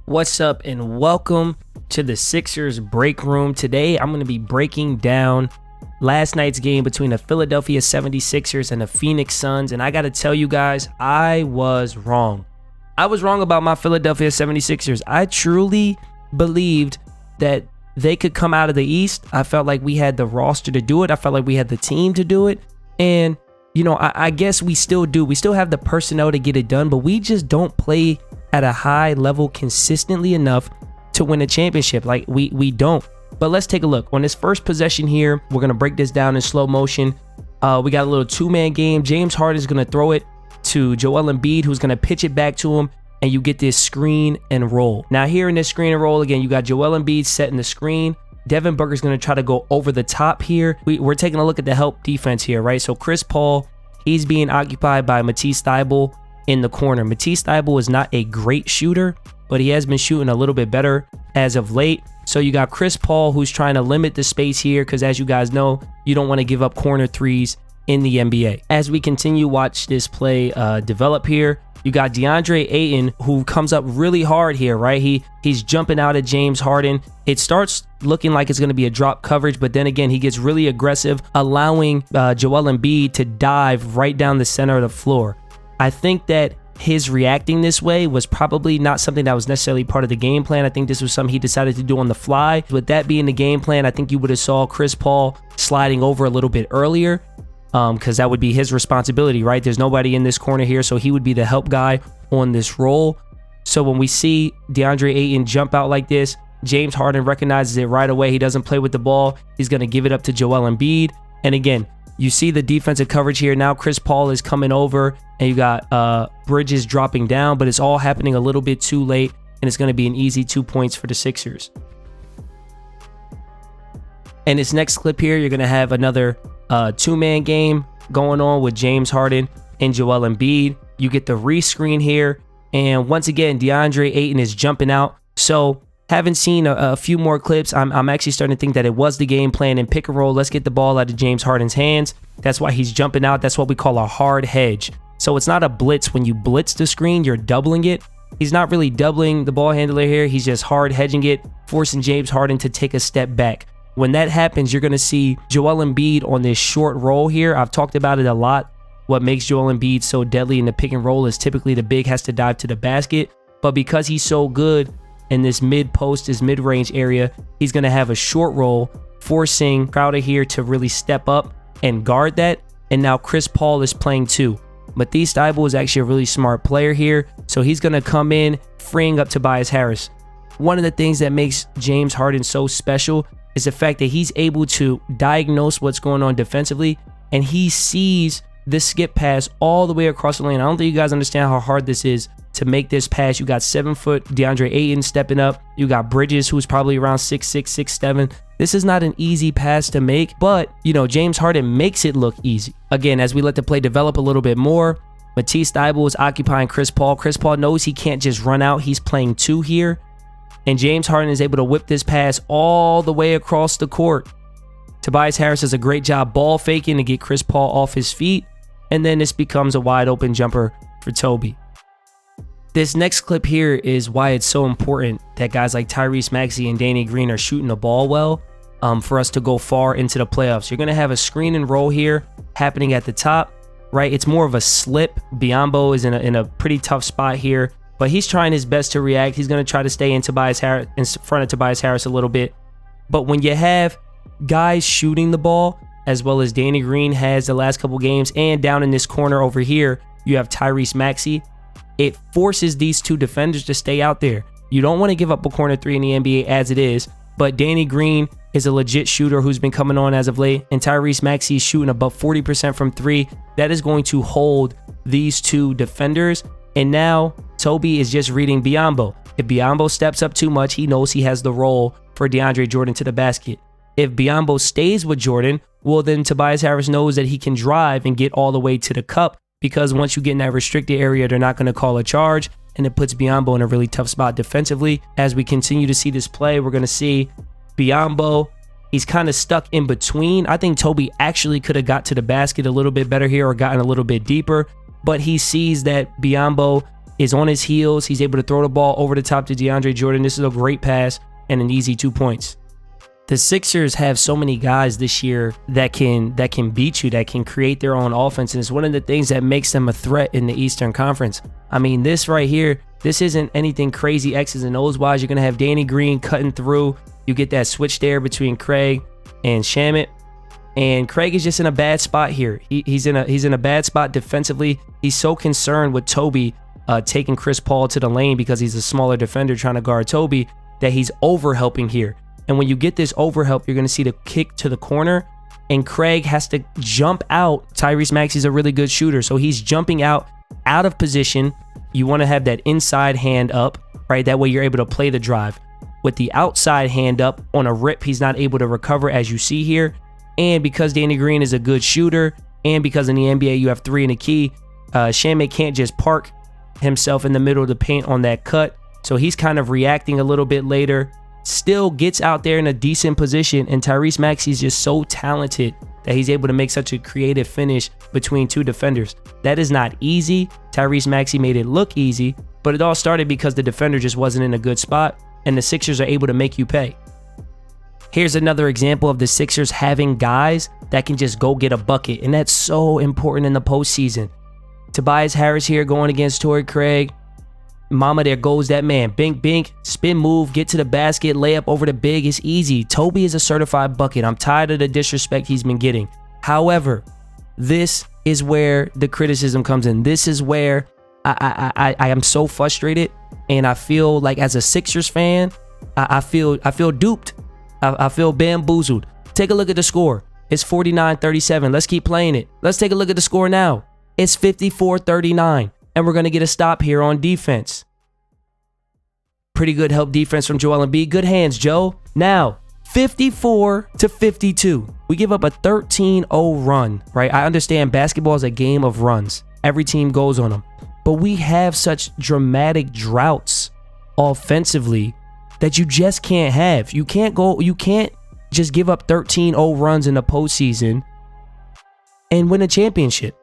What's up and welcome to the Sixers break room. Today I'm going to be breaking down last night's game between the Philadelphia 76ers and the Phoenix Suns, and I got to tell you guys, I was wrong. I was wrong about my Philadelphia 76ers. I truly believed that they could come out of the East. I felt like we had the roster to do it. I felt like we had the team to do it. And, you know, I guess we still do. We still have the personnel to get it done, but we just don't play at a high level consistently enough to win a championship. Like we don't. But let's take a look. On this first possession here, we're going to break this down in slow motion. We got a little two-man game. James Harden is going to throw it to Joel Embiid, who's going to pitch it back to him, and you get this screen and roll. Now here in this screen and roll, again, you got Joel Embiid setting the screen. Devin Booker's going to try to go over the top here. We're taking a look at the help defense here, right? So Chris Paul, he's being occupied by Matisse Thybulle in the corner. Matisse Thybulle is not a great shooter, but he has been shooting a little bit better as of late. So you got Chris Paul, who's trying to limit the space here because, as you guys know, you don't want to give up corner threes in the NBA. As we continue, watch this play develop here. You got DeAndre Ayton, who comes up really hard here, right? He's jumping out at James Harden. It starts looking like it's going to be a drop coverage, but then again, he gets really aggressive, allowing Joel Embiid to dive right down the center of the floor. I think that his reacting this way was probably not something that was necessarily part of the game plan. I think this was something he decided to do on the fly. With that being the game plan, I think you would have saw Chris Paul sliding over a little bit earlier, because that would be his responsibility, right? There's nobody in this corner here, so he would be the help guy on this roll. So when we see DeAndre Ayton jump out like this, James Harden recognizes it right away. He doesn't play with the ball. He's going to give it up to Joel Embiid. And again, you see the defensive coverage here. Now Chris Paul is coming over, and you got Bridges dropping down, but it's all happening a little bit too late, and it's going to be an easy 2 points for the Sixers. And this next clip here, you're going to have another two-man game going on with James Harden and Joel Embiid. You get the rescreen here, and once again, DeAndre Ayton is jumping out. So haven't seen a few more clips. I'm actually starting to think that it was the game plan in pick and roll. Let's get the ball out of James Harden's hands. That's why he's jumping out. That's what we call a hard hedge. So it's not a blitz. When you blitz the screen, you're doubling it. He's not really doubling the ball handler here. He's just hard hedging it, forcing James Harden to take a step back. When that happens, you're going to see Joel Embiid on this short roll here. I've talked about it a lot. What makes Joel Embiid so deadly in the pick and roll is typically the big has to dive to the basket. But because he's so good in this mid-post, this mid-range area, he's going to have a short roll, forcing Crowder here to really step up and guard that. And now Chris Paul is playing too. Matisse Thybulle is actually a really smart player here, so he's going to come in, freeing up Tobias Harris. One of the things that makes James Harden so special is the fact that he's able to diagnose what's going on defensively, and he sees this skip pass all the way across the lane. I don't think you guys understand how hard this is to make this pass. You got 7-foot DeAndre Ayton stepping up. You got Bridges, who's probably around 6'6", 6'7". This is not an easy pass to make, but, you know, James Harden makes it look easy. Again, as we let the play develop a little bit more, Matisse Thybulle is occupying Chris Paul. Chris Paul knows he can't just run out. He's playing two here, and James Harden is able to whip this pass all the way across the court. Tobias Harris does a great job ball faking to get Chris Paul off his feet, and then this becomes a wide open jumper for Toby. This next clip here is why it's so important that guys like Tyrese Maxey and Danny Green are shooting the ball well for us to go far into the playoffs. You're going to have a screen and roll here happening at the top, right? It's more of a slip. Biyombo is in a pretty tough spot here, but he's trying his best to react. He's going to try to stay in front of Tobias Harris a little bit. But when you have guys shooting the ball, as well as Danny Green has the last couple games, and down in this corner over here, you have Tyrese Maxey, it forces these two defenders to stay out there. You don't want to give up a corner three in the NBA as it is, but Danny Green is a legit shooter who's been coming on as of late, and Tyrese Maxey is shooting above 40% from three. That is going to hold these two defenders, and now Toby is just reading Biyombo. If Biyombo steps up too much, he knows he has the role for DeAndre Jordan to the basket. If Biyombo stays with Jordan, well, then Tobias Harris knows that he can drive and get all the way to the cup, because once you get in that restricted area, they're not going to call a charge, and it puts Biyombo in a really tough spot defensively. As we continue to see this play, we're going to see Biyombo. He's kind of stuck in between. I think Toby actually could have got to the basket a little bit better here or gotten a little bit deeper, but he sees that Biyombo is on his heels. He's able to throw the ball over the top to DeAndre Jordan. This is a great pass and an easy 2 points. The Sixers have so many guys this year that can beat you, that can create their own offense, and it's one of the things that makes them a threat in the Eastern Conference. I mean, this right here, this isn't anything crazy X's and O's wise. You're going to have Danny Green cutting through. You get that switch there between Craig and Shamet. And Craig is just in a bad spot here. He's in a bad spot defensively. He's so concerned with Toby taking Chris Paul to the lane because he's a smaller defender trying to guard Toby that he's overhelping here. And when you get this overhelp, you're going to see the kick to the corner, and Craig has to jump out. Tyrese Maxey's a really good shooter, so he's jumping out of position. You want to have that inside hand up, right? That way you're able to play the drive. With the outside hand up on a rip, he's not able to recover, as you see here. And because Danny Green is a good shooter, and because in the NBA you have 3 in the key, Shamet can't just park himself in the middle of the paint on that cut. So he's kind of reacting a little bit later. Still gets out there in a decent position, and Tyrese Maxey is just so talented that he's able to make such a creative finish between 2 defenders. That is not easy. Tyrese Maxey made it look easy, but it all started because the defender just wasn't in a good spot, and the Sixers are able to make you pay. Here's another example of the Sixers having guys that can just go get a bucket, and that's so important in the postseason. Tobias Harris here going against Torrey Craig. Mama, there goes that man. Bink, bink, spin move, get to the basket, layup over the big. It's easy. Toby is a certified bucket. I'm tired of the disrespect he's been getting. However, this is where the criticism comes in. This is where I am so frustrated, and I feel like as a Sixers fan, I feel duped. I feel bamboozled. Take a look at the score. It's 49-37. Let's keep playing it. Let's take a look at the score now. It's 54-39. And we're going to get a stop here on defense. Pretty good help defense from Joel Embiid. Good hands, Joe. Now, 54-52. We give up a 13-0 run, right? I understand basketball is a game of runs. Every team goes on them. But we have such dramatic droughts offensively that you just can't have. You can't just give up 13-0 runs in the postseason and win a championship.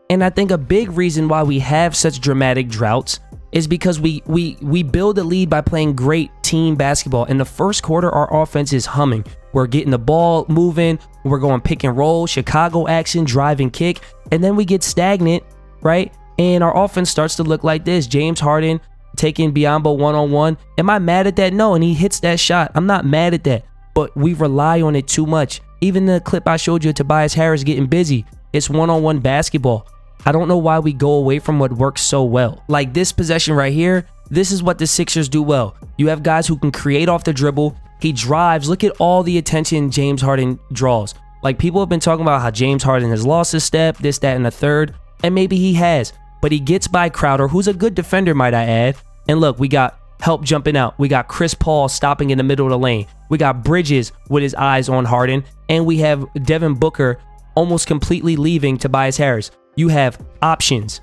And I think a big reason why we have such dramatic droughts is because we build a lead by playing great team basketball. In the first quarter, our offense is humming. We're getting the ball moving. We're going pick and roll, Chicago action, drive and kick. And then we get stagnant, right? And our offense starts to look like this. James Harden taking Biyombo one-on-one. Am I mad at that? No, and he hits that shot. I'm not mad at that. But we rely on it too much. Even the clip I showed you of Tobias Harris getting busy. It's one-on-one basketball. I don't know why we go away from what works so well. Like this possession right here, this is what the Sixers do well. You have guys who can create off the dribble. He drives. Look at all the attention James Harden draws. Like people have been talking about how James Harden has lost his step, this, that, and the third. And maybe he has. But he gets by Crowder, who's a good defender, might I add. And look, we got help jumping out. We got Chris Paul stopping in the middle of the lane. We got Bridges with his eyes on Harden. And we have Devin Booker almost completely leaving Tobias Harris. You have options,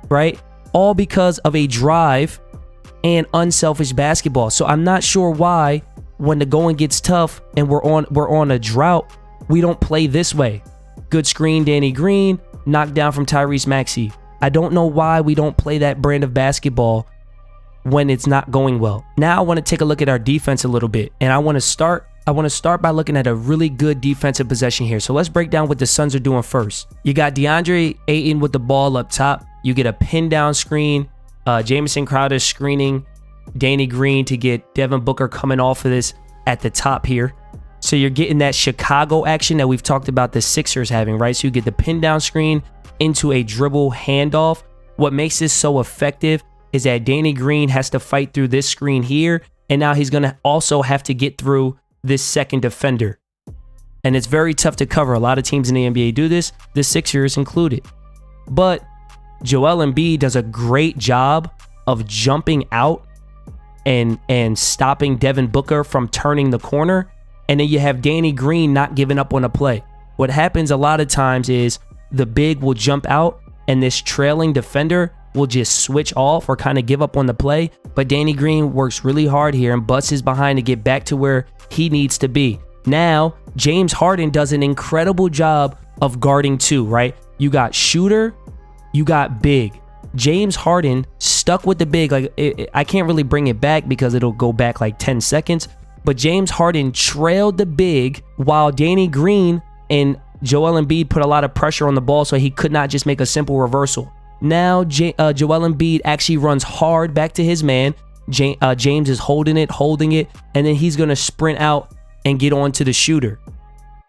right? All because of a drive and unselfish basketball. So I'm not sure why when the going gets tough and we're on a drought, we don't play this way. Good screen, Danny Green, knocked down from Tyrese Maxey. I don't know why we don't play that brand of basketball when it's not going well. Now I want to take a look at our defense a little bit, and I want to start by looking at a really good defensive possession here. So let's break down what the Suns are doing first. You got DeAndre Ayton with the ball up top. You get a pin down screen. Jamison Crowder screening Danny Green to get Devin Booker coming off of this at the top here. So you're getting that Chicago action that we've talked about the Sixers having, right? So you get the pin down screen into a dribble handoff. What makes this so effective is that Danny Green has to fight through this screen here. And now he's going to also have to get through this second defender. And it's very tough to cover. A lot of teams in the NBA do this, the Sixers included. But Joel Embiid does a great job of jumping out and stopping Devin Booker from turning the corner. And then you have Danny Green not giving up on a play. What happens a lot of times is the big will jump out and this trailing defender will just switch off or kind of give up on the play. But Danny Green works really hard here and busts his behind to get back to where he needs to be. Now, James Harden does an incredible job of guarding too, right? You got shooter, you got big. James Harden stuck with the big. Like, I can't really bring it back because it'll go back like 10 seconds. But James Harden trailed the big while Danny Green and Joel Embiid put a lot of pressure on the ball, so he could not just make a simple reversal. Now Joel Embiid actually runs hard back to his man. James is holding it, and then he's going to sprint out and get on to the shooter.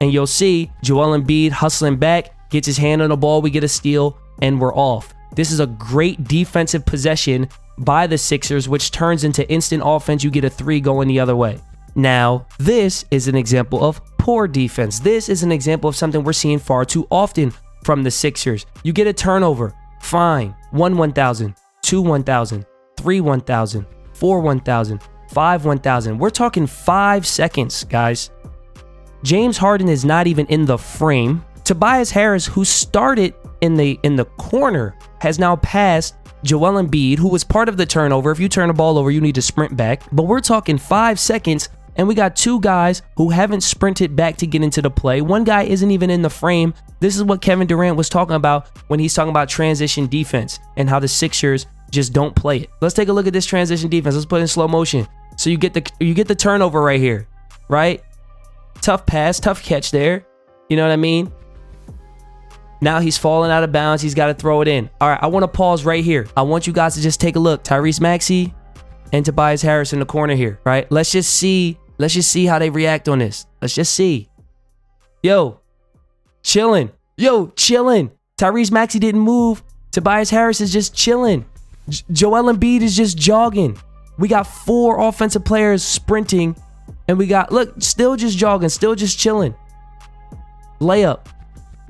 And you'll see Joel Embiid hustling back, gets his hand on the ball, we get a steal, and we're off. This is a great defensive possession by the Sixers, which turns into instant offense. You get a 3 going the other way. Now, this is an example of poor defense. This is an example of something we're seeing far too often from the Sixers. You get a turnover, fine. 1,000, 2 1,000, 3 1,000, 4 1,000, 5 1,000. We're talking 5 seconds, guys. James Harden is not even in the frame. Tobias Harris, who started in the corner, has now passed Joel Embiid, who was part of the turnover. If you turn the ball over, you need to sprint back. But we're talking 5 seconds, and we got 2 guys who haven't sprinted back to get into the play. One guy isn't even in the frame. This is what Kevin Durant was talking about when he's talking about transition defense and how the Sixers just don't play it. Let's take a look at this transition defense. Let's put it in slow motion. So you get the turnover right here, right? Tough pass, tough catch there. You know what I mean? Now he's falling out of bounds. He's got to throw it in. All right, I want to pause right here. I want you guys to just take a look. Tyrese Maxey and Tobias Harris in the corner here, right? Let's just see how they react on this. Let's just see. Yo, chilling. Tyrese Maxey didn't move. Tobias Harris is just chilling. Joel Embiid is just jogging. We got 4 offensive players sprinting, and we got, look, still just jogging, still just chilling. Layup.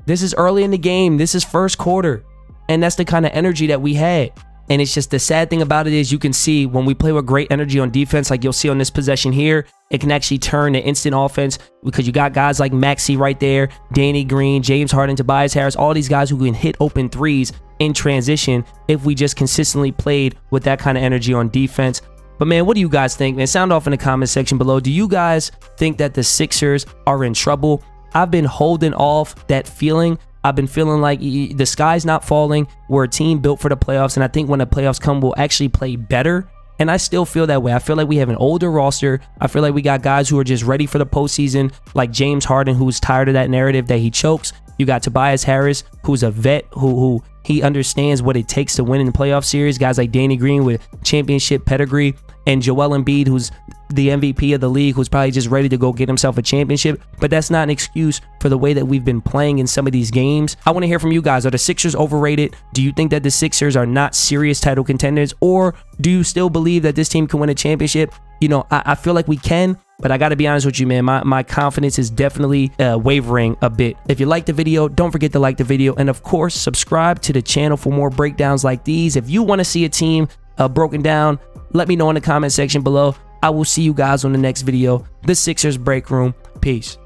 This is early in the game. This is first quarter. And that's the kind of energy that we had. And it's just the sad thing about it is you can see when we play with great energy on defense, like you'll see on this possession here, it can actually turn to instant offense because you got guys like Maxey right there, Danny Green, James Harden, Tobias Harris, all these guys who can hit open threes in transition if we just consistently played with that kind of energy on defense. But man, what do you guys think, man? Sound off in the comment section below. Do you guys think that the Sixers are in trouble? I've been holding off that feeling. I've been feeling like the sky's not falling. We're a team built for the playoffs, and I think when the playoffs come, we'll actually play better. And I still feel that way. I feel like we have an older roster. I feel like we got guys who are just ready for the postseason, like James Harden, who's tired of that narrative that he chokes. You got Tobias Harris, who's a vet, who he understands what it takes to win in the playoff series. Guys like Danny Green with championship pedigree, and Joel Embiid, who's the MVP of the league, who's probably just ready to go get himself a championship. But that's not an excuse for the way that we've been playing in some of these games. I want to hear from you guys. Are the Sixers overrated? Do you think that the Sixers are not serious title contenders? Or do you still believe that this team can win a championship? You know, I feel like we can, but I got to be honest with you, man. My confidence is definitely wavering a bit. If you liked the video, don't forget to like the video. And of course, subscribe to the channel for more breakdowns like these. If you want to see a team broken down, let me know in the comment section below. I will see you guys on the next video. The Sixers Break Room. Peace.